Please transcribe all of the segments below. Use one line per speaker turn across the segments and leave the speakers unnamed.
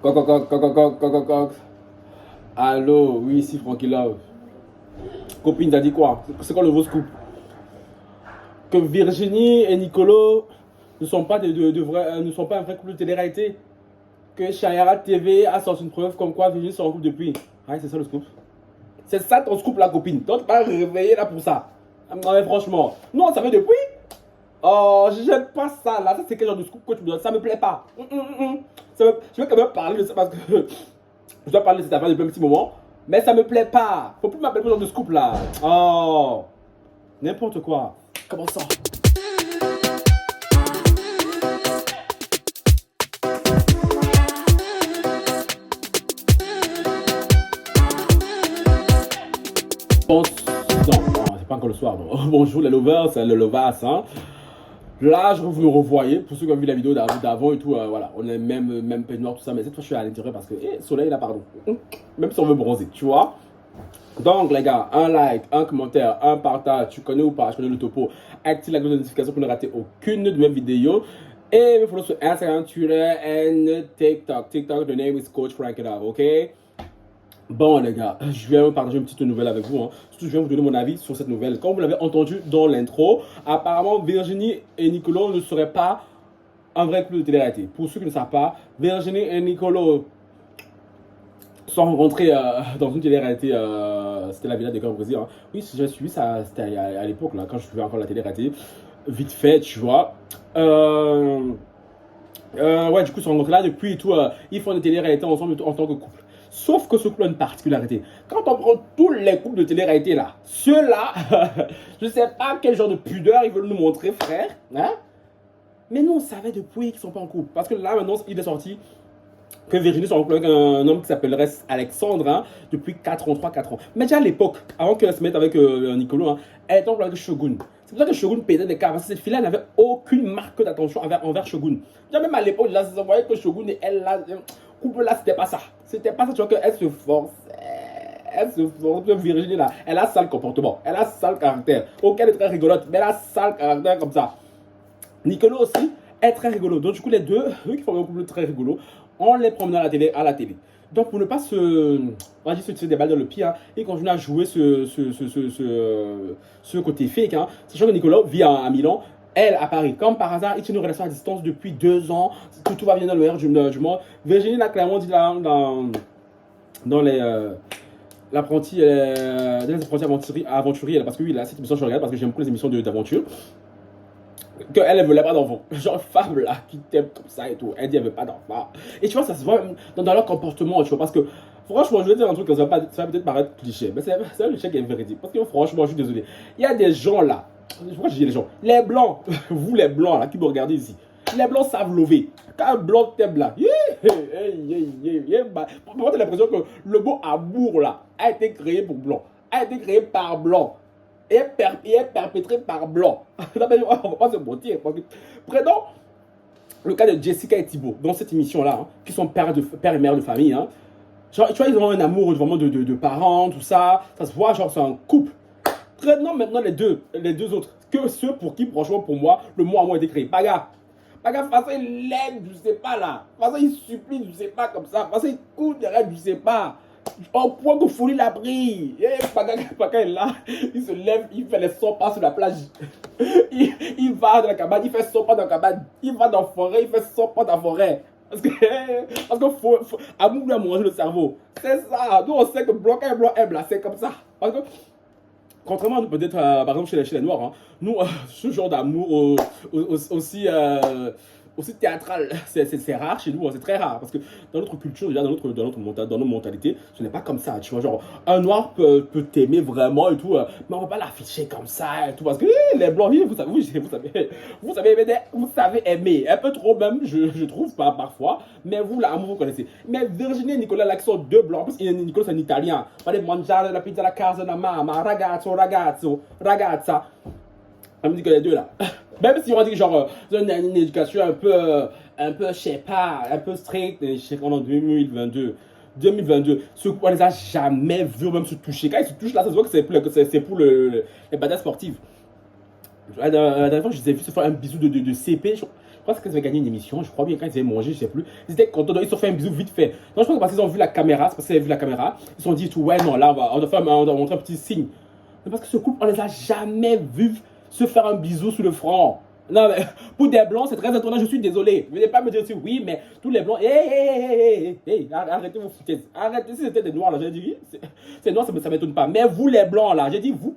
Coq, coq, coq, coq, coq, coq, coq, coq. Allô, oui, ici Frankie Love. Copine, t'as dit quoi? C'est quoi le nouveau scoop? Que Virginie et Nicolo ne sont pas ne sont pas un vrai couple de télé-réalité. Que Shayara TV a sorti une preuve comme quoi Virginie sont en couple depuis. Ah, c'est ça le scoop. C'est ça ton scoop, la copine. Donc, tu pas réveillé là pour ça. Non, mais franchement. Non, ça fait depuis. Oh, j'aime pas ça là. Ça, c'est quel genre de scoop que tu me donnes? Ça me plaît pas. Je vais quand même parler de ça parce que je dois parler de cette affaire depuis un petit moment. Mais ça me plaît pas. Faut plus m'appeler pour ce genre de scoop là. Oh, n'importe quoi. Comment ça? Bon, non, c'est pas encore le soir. Non. Bonjour les lovers, c'est le lovas. Hein. Là, je vous me revoyez. Pour ceux qui ont vu la vidéo d'avant et tout, voilà, on est même peignoir, tout ça. Mais cette fois, je suis à l'intérieur parce que, soleil là, pardon. Même si on veut bronzer, tu vois. Donc, les gars, un like, un commentaire, un partage. Tu connais ou pas? Je connais le topo. Active la cloche de notification pour ne rater aucune de mes vidéos. Et me follow sur Instagram, Twitter et TikTok. TikTok, the name is Coach Frank Love, ok? Bon les gars, je viens vous partager une petite nouvelle avec vous. Hein. Surtout, je viens vous donner mon avis sur cette nouvelle. Comme vous l'avez entendu dans l'intro, apparemment Virginie et Nicolo ne seraient pas un vrai couple de télé-réalité. Pour ceux qui ne savent pas, Virginie et Nicolo sont rencontrés dans une télé-réalité. C'était la Villa des Corps Brésil. Hein. Oui, j'ai suivi ça, c'était à l'époque, là, quand je suivais encore la télé-réalité. Vite fait, tu vois. Ouais, du coup, ils sont rencontrés là depuis et tout. Ils font des télé-réalités ensemble en tant que couple. Sauf que ce couple a une particularité. Quand on prend tous les couples de télé-réalité là, ceux-là, je ne sais pas quel genre de pudeur ils veulent nous montrer, frère. Hein? Mais nous, on savait depuis qu'ils ne sont pas en couple. Parce que là, maintenant, il est sorti que Virginie soit en couple avec un homme qui s'appellerait Alexandre hein, depuis 4 ans, 3-4 ans. Mais déjà à l'époque, avant qu'elle se mette avec Nicolo, hein, elle était en couple avec Shogun. C'est pour ça que Shogun payait des cas. Parce que cette fille-là n'avait aucune marque d'attention envers Shogun. Déjà même à l'époque, là, vous voyez que Shogun et elle, là, couple là, c'était pas ça. C'était pas ça, tu vois, qu'elle se force. Elle se force. Virginie, là, elle a sale comportement. Elle a sale caractère. Ok, elle est très rigolote, mais elle a sale caractère comme ça. Nicolo aussi est très rigolo. Donc, du coup, les deux, eux qui font un couple très rigolo, on les promène à la télé. Donc, pour ne pas on va dire, se tirer des balles dans le pied, hein, ils continuent à jouer ce côté fake. Hein. Sachant que Nicolas vit à Milan, elle à Paris. Comme par hasard, ils tiennent une relation à distance depuis 2 ans. Tout va bien dans le air du monde. Virginie l'a clairement dit là, dans les. L'apprenti, les apprentis aventuriers, parce que oui, là, cette émission, je regarde parce que j'aime beaucoup les émissions d'aventure qu'elle ne voulait pas d'enfant. Genre, femme là, qui t'aime comme ça et tout. Elle dit elle veut pas d'enfant. Et tu vois, ça se voit dans leur comportement, tu vois. Parce que, franchement, je vais dire un truc que ça va peut-être paraître cliché. Mais c'est un cliché qui est véridique. Parce que, franchement, je suis désolé. Il y a des gens là. Pourquoi je dis les gens? Les blancs, vous les blancs là, qui me regardez ici. Les blancs savent lever. Quand un blanc t'aime là, pour moi, j'ai l'impression que le mot amour là a été créé pour blanc. A été créé par blanc et est perpétré par blanc. On ne va pas se mentir. Prenons le cas de Jessica et Thibaut dans cette émission-là, hein, qui sont père et mère de famille. Hein. Genre, tu vois, ils ont un amour vraiment de parents, tout ça. Ça se voit, genre, c'est un couple. Prenons maintenant les deux autres. Que ceux pour qui, franchement, pour moi, le mot amour a été créé. Baga. Baga, de toute façon, il l'aime, je sais pas là. De toute façon, il supplie, je sais pas comme ça. De toute façon, il court derrière, je sais pas. Au point que Folie l'a pris. Paga est là, il se lève, il fait les 100 pas sur la plage. Il va dans la cabane, il fait 100 pas dans la cabane. Il va dans la forêt, il fait 100 pas dans la forêt. Parce que amour lui a mangé le cerveau. C'est ça. Nous, on sait que blanc et blanc aime là, c'est comme ça. Parce que, contrairement à nous, peut-être, par exemple, chez les Noirs, hein, nous, ce genre d'amour aussi théâtral, c'est rare chez nous, hein, c'est très rare. Parce que dans notre culture, déjà, dans nos mentalités, ce n'est pas comme ça. Tu vois, genre, un noir peut t'aimer vraiment et tout, mais on ne va pas l'afficher comme ça et tout. Parce que les blancs, vous savez aimer. Un peu trop même, je trouve, pas parfois. Mais vous, l'amour, vous connaissez. Mais Virginie et Nicolas, là, qui sont deux blancs, en plus, Nicolas, c'est un italien. Fallait manger la pizza la casa da mamma, ragazza. On me dit que les deux là. Même si on dit genre une éducation un peu, je sais pas, un peu stricte, en 2022. 2022, ce qu'on les a jamais vus même se toucher. Quand ils se touchent là, ça se voit que c'est pour les batailles sportives. La dernière fois, je les ai vus se faire un bisou de CP. Je crois parce qu'ils avaient gagné une émission, je crois bien quand ils avaient mangé, je sais plus. Ils étaient contents, donc ils se sont fait un bisou vite fait. Donc je pense que parce qu'ils ont vu la caméra, c'est parce qu'ils avaient vu la caméra, ils se sont dit tout, ouais, non, là, on doit montrer un petit signe. Mais parce que ce couple, on les a jamais vus se faire un bisou sur le front. Non, mais pour des blancs, c'est très étonnant, je suis désolé. Venez pas me dire oui, mais tous les blancs, arrêtez vos foutaises. Arrêtez, si c'était des noirs, là, j'ai dit, c'est noir, ça m'étonne pas. Mais vous, les blancs, là, j'ai dit vous,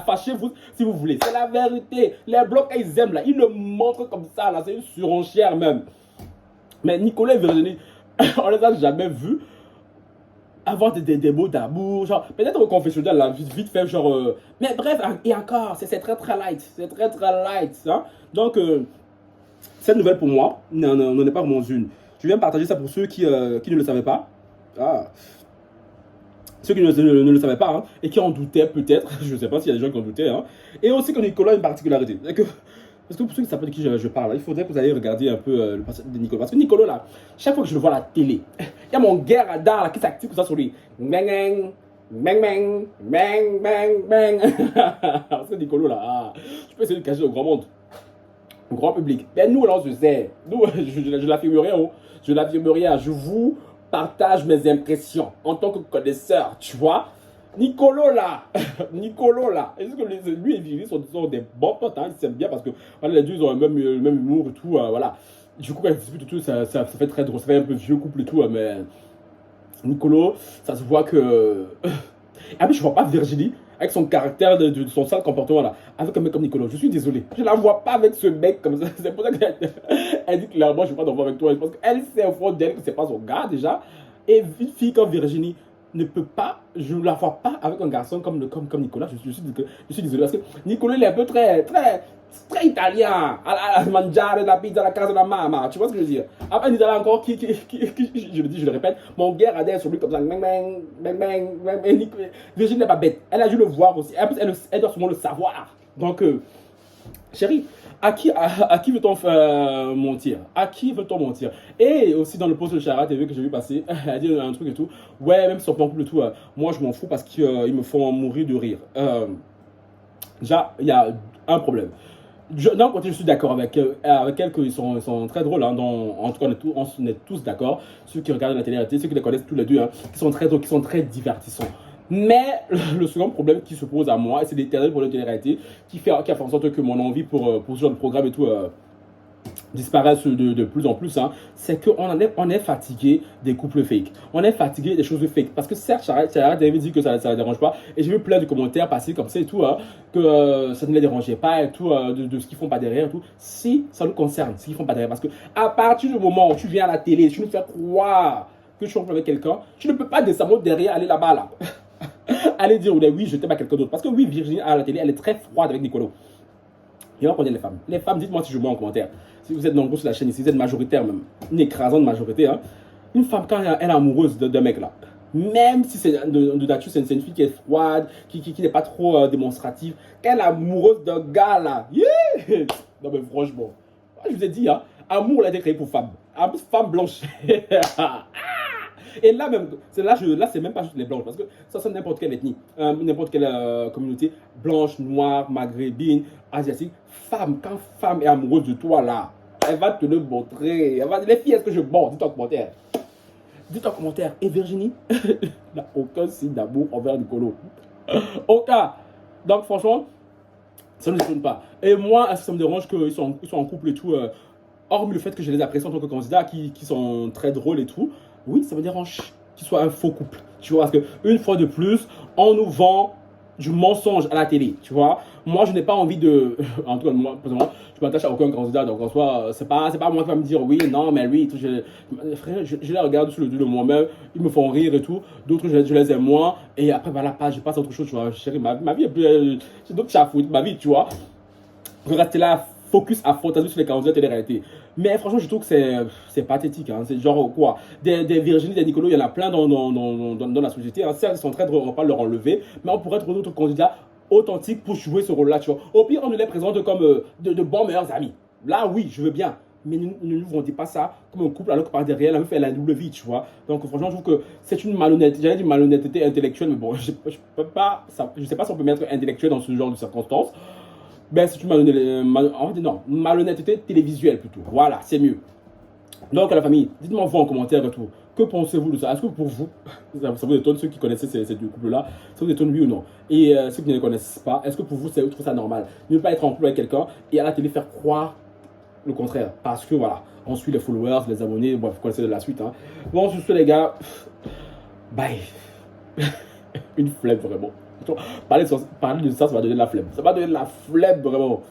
fâchez-vous si vous voulez. C'est la vérité. Les blancs, quand ils aiment, là, ils le montrent comme ça, là, c'est une surenchère même. Mais Nicolas et Virginie, on les a jamais vus avoir des mots d'amour, genre, peut-être au confessionnal, là, vite fait, genre, mais bref, et encore, c'est très très light, c'est très très light, hein. Donc, cette nouvelle pour moi, n'en est pas vraiment une. Je viens partager ça pour ceux qui ne le savaient pas. Ah. Ceux qui ne le savaient pas, hein, et qui en doutaient peut-être, je ne sais pas s'il y a des gens qui en doutaient, hein. Et aussi que Nicolas a une particularité. Parce que pour ceux qui ne savent pas de qui je parle, il faudrait que vous allez regarder un peu le passage de Nicolas. Parce que Nicolas, là, chaque fois que je le vois à la télé, il y a mon gars radar là, qui s'active comme ça sur lui. Bang, bang, bang, bang, bang, bang. Parce que Nicolas, là, je peux essayer de cacher au grand monde, au grand public. Mais nous, là, on se sait. Nous, je l'affirme rien. Oh. Je l'affirme rien. Je vous partage mes impressions en tant que connaisseur, tu vois. Nicolas là, est-ce que lui et Vivi sont des bons potes, hein, ils s'aiment bien parce que voilà, les deux ils ont le même humour et tout, voilà. Du coup, quand ils discutent et tout, ça fait très drôle, ça fait un peu vieux couple et tout, mais Nicolas, ça se voit que. Ah, mais je vois pas Virginie avec son caractère, de son sale comportement là, avec un mec comme Nicolas. Je suis désolé, je la vois pas avec ce mec comme ça. C'est pour ça qu'elle dit clairement, je veux pas d'enfant avec toi. Parce qu'elle sait au fond d'elle que c'est pas son gars déjà. Et une fille comme Virginie ne peut pas, je ne la vois pas avec un garçon comme Nicolas. Je suis désolé parce que Nicolas il est un peu très italien. À mangiare la pizza, la casa de la mama. Tu vois ce que je veux dire? Après, il y a encore qui, je le dis, je le répète, mon gars adhère sur lui comme ça. Bang, bang, bang, bang, bang. Virginie n'est pas bête. Elle a dû le voir aussi. Elle doit sûrement le savoir. Donc, chérie, à qui veut-on mentir? À qui veut-on mentir? Et aussi dans le post de Chara TV que j'ai vu passer, elle a dit un truc et tout. Ouais, même si on peut en couple et tout, moi je m'en fous parce qu'ils me font mourir de rire. Déjà, il y a un problème. D'un côté, je suis d'accord avec elle qu'ils sont très drôles. Hein, en tout cas, on est tous d'accord. Ceux qui regardent la télé-réalité, ceux qui les connaissent tous les deux, hein, qui sont très drôles, qui sont très divertissants. Mais le second problème qui se pose à moi, et c'est l'éternel problème de télé-réalité, qui a fait en sorte que mon envie pour ce genre de programme et tout disparaissent de plus en plus, hein, c'est qu'on est fatigué des couples fake. On est fatigué des choses fake. Parce que certes, Sarah avait dit que ça ne la dérange pas. Et j'ai vu plein de commentaires passer comme ça et tout, hein, que ça ne les dérangeait pas et tout, de ce qu'ils font pas derrière et tout. Si ça nous concerne, ce qu'ils font pas derrière. Parce que à partir du moment où tu viens à la télé, tu nous fais croire que tu es en couple avec quelqu'un, tu ne peux pas décemment derrière aller là-bas, là. Aller dire oui, je t'aime à quelqu'un d'autre. Parce que oui, Virginie à la télé, elle est très froide avec Nicolas. Et on connaît les femmes. Les femmes, dites-moi si je mets en commentaire. Si vous êtes nombreux sur la chaîne ici, vous êtes majoritaire même, une écrasante majorité. Hein. Une femme, quand elle est amoureuse d'un mec là, même si c'est de nature, c'est une fille qui est froide, qui n'est pas trop démonstrative, quand elle est amoureuse d'un gars là, yeah. Non mais franchement, je vous ai dit, hein, amour a été créé pour femme. En plus, femme blanche. Et là même, c'est même pas juste les blanches, parce que ça c'est n'importe quelle ethnie, n'importe quelle communauté, blanche, noire, maghrébine, asiatique, femme, quand femme est amoureuse de toi là, elle va te le montrer. Les filles, est-ce que je borde? Dites en commentaire. Dites en commentaire. Et Virginie n'a aucun signe d'amour envers Nicolas. Aucun. Donc franchement, ça ne me étonne pas. Et moi, ça me dérange qu'ils soient en couple et tout, hormis le fait que je les apprécie en tant que candidats, qui sont très drôles et tout. Oui, ça me dérange qu'ils soient un faux couple. Tu vois, parce qu'une fois de plus, on nous vend du mensonge à la télé, tu vois. Moi, je n'ai pas envie de... En tout cas, moi, personnellement, je m'attache à aucun candidat. Donc, en soi, c'est pas moi qui va me dire oui, non, mais lui, tout, frère, je les regarde sur le dos de moi-même. Ils me font rire et tout. D'autres, je les aime moins. Et après, voilà, je passe à autre chose, tu vois. Chérie, ma vie est plus... C'est d'autres chats à foutre, ma vie, tu vois. Je reste là, focus à fantasmer sur les candidats télé-réalité. Mais franchement, je trouve que c'est pathétique. Hein. C'est genre quoi? Des Virginie, des Nicolas, il y en a plein dans la société. Hein. Certes, ils sont très drôles, on ne va pas leur enlever. Mais on pourrait trouver d'autres candidats authentiques pour jouer ce rôle-là. Tu vois. Au pire, on nous les présente comme de bons meilleurs amis. Là, oui, je veux bien. Mais ne nous vendez pas ça comme un couple alors que par derrière, la meuf, elle a la double vie, tu vois. Donc, franchement, je trouve que c'est une malhonnêteté. J'allais dire malhonnêteté intellectuelle, mais bon, je sais pas si on peut mettre intellectuel dans ce genre de circonstances. Ben, c'est une malhonnêteté télévisuelle plutôt. Voilà, c'est mieux. Donc, la famille, dites-moi vous en commentaire et tout. Que pensez-vous de ça? Est-ce que pour vous, ça vous étonne, ceux qui connaissaient ces deux couples-là, ça vous étonne oui ou non? Et ceux qui ne les connaissent pas, est-ce que pour vous, vous trouvez ça normal? Ne pas être en couple avec quelqu'un et à la télé faire croire le contraire. Parce que voilà, on suit les followers, les abonnés, bref, vous connaissez de la suite. Hein. Bon, sur ce, les gars, bye. Une flemme vraiment. Parler de ça, ça va donner de la flemme. Ça va donner de la flemme vraiment.